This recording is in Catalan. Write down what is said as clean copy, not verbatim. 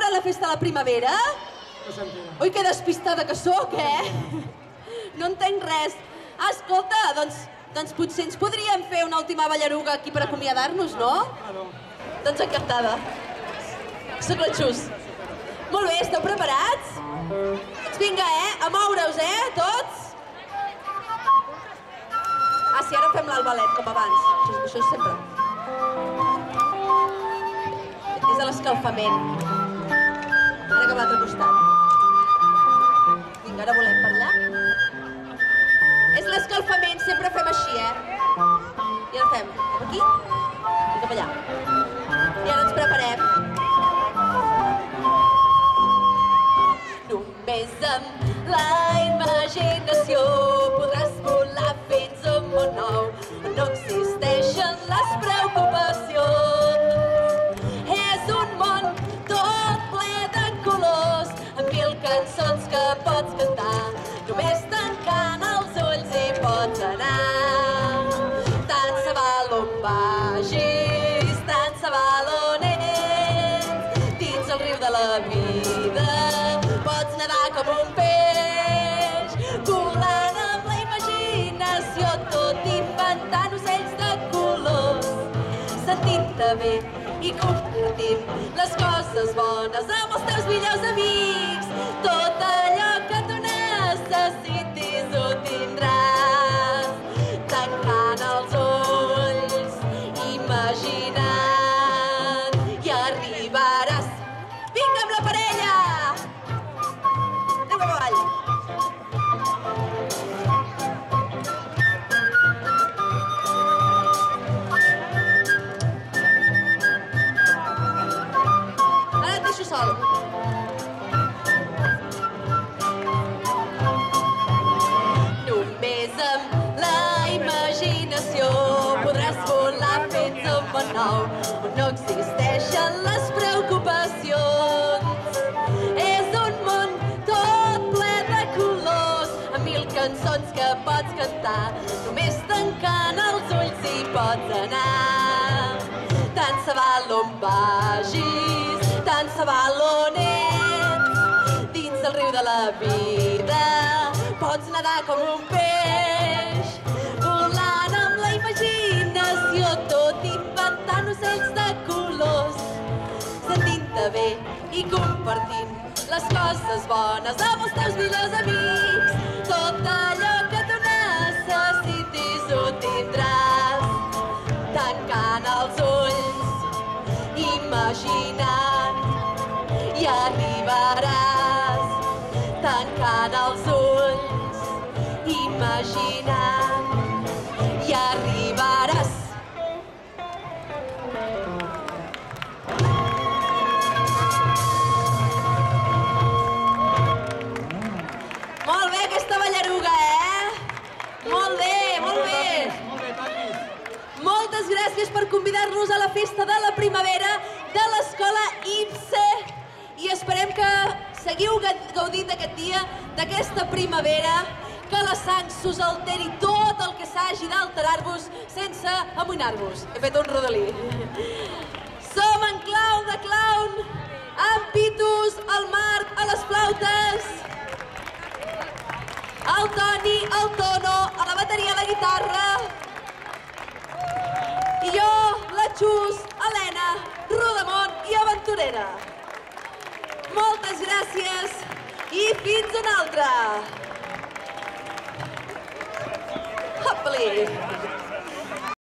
a la festa de la primavera? No s'entera. Ui, que despistada que sóc, No entenc res. Ah, escolta, doncs potser ens podríem fer una última ballaruga aquí per acomiadar-nos, no? Doncs encantada. Soc la Xus. Molt bé, esteu preparats? Doncs vinga, a moure-us, tots? Ah, sí, ara fem l'albalet, com abans. Això és sempre. És a l'escalfament. Ara cap a l'altre costat. Vinga, ara volem per allà. És l'escalfament, sempre fem així, I ara fem cap aquí i cap allà. I ara ens preparem. Només amb la imaginació podràs volar fins a un món nou on no existeixen les preocupacions. És un món tot ple de colors, amb 1000 cançons que pots cantar. Només tancant els ulls hi pots anar. Tant se val on vagis, tant se val on ets. Dins el riu de la vida pots nedar com un peix, volant amb la imaginació, tot inventant ocells de colors, sentint-te bé i compartint les coses bones amb els teus millors amics. Tot allò que tu necessitis ho tindràs, tancant els ulls, imaginant, i arribaràs. Vinga amb la parella! Anem cap avall. Ara et deixo sol. Només amb la imaginació podràs volar fins a un món nou on no existeixen les preocupacions. És un món tot ple de colors, amb 1000 cançons que pots cantar. Només tancant els ulls hi pots anar. Tant se val on vagis, tant se val on ets. Dins el riu de la vida pots nedar com un peix, volant amb la imaginació, tot inventant ocells de colors, sentint-te bé i compartint les coses bones amb els teus millors amics. Tot allò que tu necessitis ho tindràs, tancant els ulls, imaginant, i arribaràs. Tancant els ulls, imaginant, i arribaràs. Molt bé, aquesta ballaruga, Molt bé, molt bé. Molt bé, Paquis. Moltes gràcies per convidar-nos a la festa de la primavera de l'escola IPSE i esperem que seguiu gaudint d'aquest dia, d'aquesta primavera, que la sang s'us alteri tot el que s'hagi d'alterar-vos sense amoïnar-vos. He fet un rodolí. Som en Clown de Clown, amb Pitus, el Marc, a les flautes, el Toni, el Tono, a la bateria, a la guitarra, i jo, la Xus, Helena, Rodamont i aventurera. Moltes gràcies i fins una altra. Hopli!